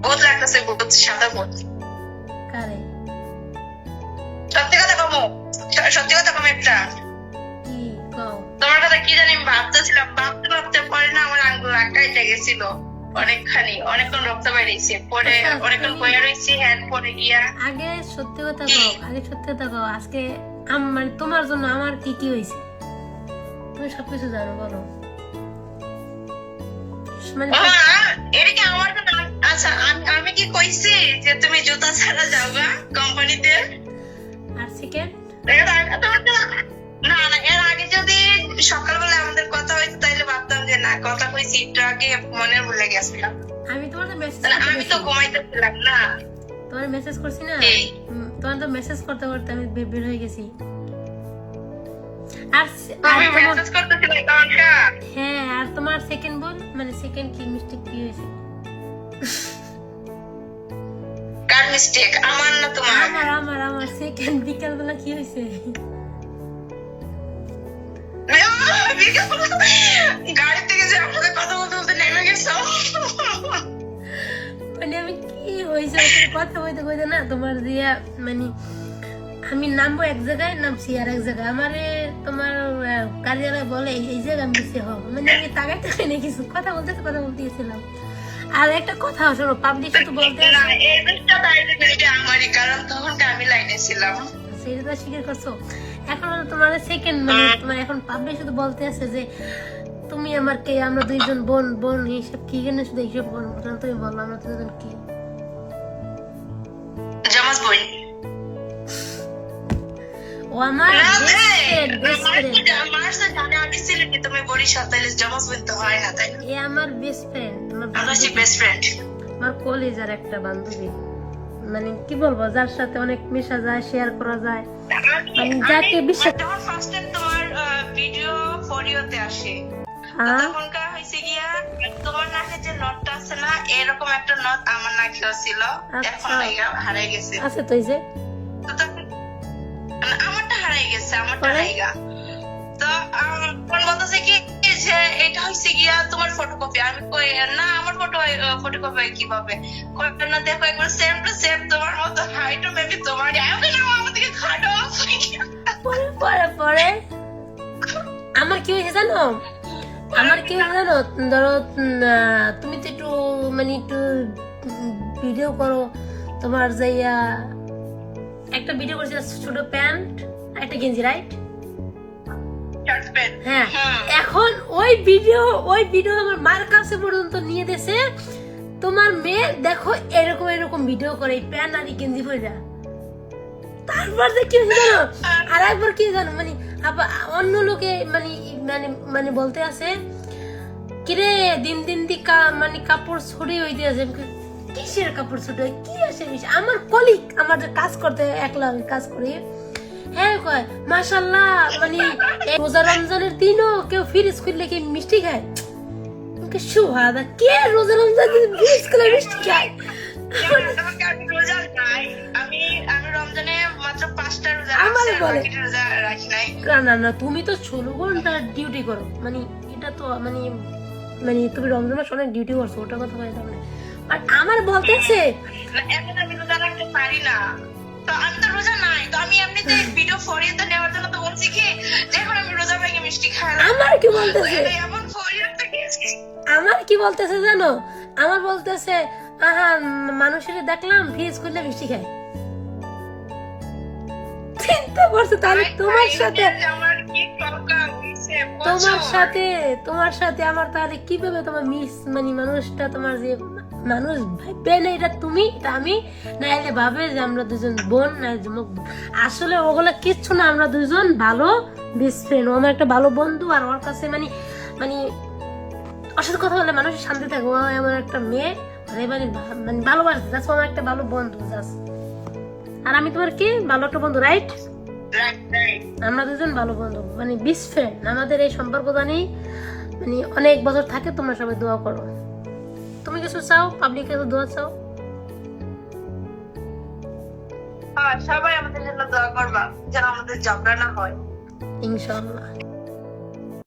ভূত লাগতেছে, ভূত, সাদা ভূত। কারে? সত্যি কথা কমো, সত্যি কথা কমো একটা। কি কও? তোমার কথা কি জানি আমি ভাবতেছিলাম, ভাবতে ভাবতে পরে না আমার আঙ্গুল আটকাইতে গেছিল অনেকখানি, অনেকক্ষণ রক্ত বেরিয়েছে, পরে অনেকক্ষণ বয়ে রয়েছি, হ্যাঁ পরে গিয়া। আগে সত্যি কথা কও, আগে সত্যি কথা কও। আজকে মানে তোমার জন্য আমার কি কি হয়েছে তুমি সবকিছু জানো, বলো। মানে এটা কি আমার কথা? আচ্ছা আমি কি কইছি যে তুমি জুতা ছাড়া যাওগা কোম্পানিতে? আর সেকেন্ড না না, এর আগে যদি সকালবেলা আমাদের কথা হইতো তাইলে ভাবতাম যে না কথা কইছি, একটু আগে মনে ভুলে গেছিলাম। আমি তোমার মেসেজ, আমি তো ঘুমাইতেছিলাম না, তোমার মেসেজ করছি না, তোমার তো মেসেজ করতে করতে আমি বের হয়ে গেছি। আর মেসেজ করতেছিলাম কারণটা। হ্যাঁ, আর তোমার সেকেন্ড বল, মানে সেকেন্ড কি মিস্টেক কি হয়েছে? কার মিস্টেক, আমার না তোমার? আমার সেকেন্ড বিকালবেলা কি হয়েছে? গাড়ি থেকে যে আপনাদের কথা বলতে বলতে নেমে গেছো। মানে আমি কি হয়েছে কথা বলতে বলতে না তোমার দিয়া, মানে আমি নামবো এক জায়গায়, নামছি আর এক জায়গায়। আমারে তোমার কার্যালয় বলে এই জায়গায় মিশে হোক, মানে আমি তাকাই তাকাই না কিছু কথা বলতেছিলাম। আর একটা কথা শোনো, পাবলিক শুধু বলতে আমারই, কারণ তখন আমি লাইনে ছিলাম। সেটা তো স্বীকার করছো। এখন তোমার সেকেন্ড, মানে তোমার এখন পাবলিক শুধু বলতে আছে যে তুমি আমার কে, আমরা দুইজন বোন বোন এইসব কি কেন শুধু এইসব বোন, তুমি বললো আমরা দুজন কি? জামাজ বোন। ও আমার বেস্ট ফ্রেন্ড। আমি সিলেটি, তুমি বরিশাল, তাইলে জামাজ বোন তো হয় না, তাই না? এ আমার বেস্ট ফ্রেন্ড, বেস্ট ফ্রেন্ড, আমার কলেজের একটা বান্ধবী। মানে কি বলবো, যার সাথে অনেক মেশা যায়, শেয়ার করা যায়, মানে যাকে বিশ্বাস। যখন ফার্স্ট টাইম তোমার ভিডিও ফরিওতে আসে, তখনকার হইছে গিয়া তোমার নাকে যে নটটা আছে না, এরকম একটা নট আমার নাকেও ছিল, এখন হারাই গেছে। আছে তো এই যে আমারটা হারাই গেছে, আমারটা হারাইগা। তো কোন বলতেছে কি যে এটা হইছে গিয়া তোমার ফটোকপি। আমি কই না, আমার ফটোকপি কিভাবে? কই না, দেখো একবার সেম টু সেম তোমার মতো হাইট, মেবি তোমার আমি না, আমার থেকে খাটো। পরে আমার কি হয়েছে জানো, ধরো তুমি তো একটু মানে একটু ভিডিও করো, তোমার যাইয়া একটা ভিডিও করছিল ছোট প্যান্ট একটা গেঞ্জি, রাইট? হ্যাঁ, এখন ওই ভিডিও আমার মার কাছে পর্যন্ত নিয়ে গেছে। তোমার মেয়ে দেখো এরকম ভিডিও করে প্যান্ট আর গেঞ্জি পরে। তারপর কি জানো, আর একবার কি জানো, মানে অন্য লোকে মানে মানে মানে বলতে আছে কিরে দিন মানে কাপড় ছড়ি হইতে আছে। কিসের কাপড় ছড়ি হয়, কি আসে? আমার কলিগ, আমার কাজ করতে একলা কাজ করি, হ্যাঁ কয় মাশাআল্লাহ, মানে রোজা রমজানের দিনও কেউ ফ্রিজ খুললে কি মিষ্টি খায়? সুহাদা, কে রোজা রমজান ফ্রিজ খুলে মিষ্টি খায়? না তুমি তো 16 ঘন্টা ডিউটি করো, মানে এটা তো মানে মানে তুমি রমজান মাস অনেক ডিউটি করছো, ওটার কথা বলে তার মানে। বাট আমার বলতেছে এখন আমি রোজা রাখতে পারি না, তো আমি তো রোজা নাই, তো আমি এমনিতে ভিডিও ফরিয়াতে নেওয়ার জন্য তো বলছি কি যে এখন আমি রোজা ভেঙে মিষ্টি খাই। আমার কি বলতেছে, এমন ফরিয়াতে গেছি। আমার কি বলতেছে জানো, আমার বলতেছে আহা মানুষের দেখলাম ফ্রিজ খুললে মিষ্টি খায়। চিন্তা করছো তাহলে তোমার সাথে আমার তাহলে কিভাবে তোমার মিস, মানে মানুষটা তোমার যে মানুষ ভাববে না এটা তুমি, এটা আমি, না এলে ভাবে যে আমরা দুজন বোন, না আসলে ওগুলো কিচ্ছু না, আমরা দুজন ভালো বেস্ট ফ্রেন্ড। ও আমার একটা ভালো বন্ধু, আর ওর কাছে মানে মানে ওর সাথে কথা বলে মানুষের শান্তি থাকে। ও আমার একটা মেয়ে, মানে মানে ভালোবাসে, জাস্ট আমার একটা ভালো বন্ধু জাস্ট। আর আমি তোমার কি ভালো একটা বন্ধু, রাইট? আমরা দুজন ভালো বন্ধু, মানে বেস্ট ফ্রেন্ড। আমাদের এই সম্পর্ক জানি মানে অনেক বছর থাকে। তোমরা সবাই দোয়া করো। তুমি কিছু চাও, পাবলিক কিছু দোয়া চাও? সবাই আমাদের জন্য দোয়া করবা যেন আমাদের ঝগড়া না হয়, ইনশাআল্লাহ।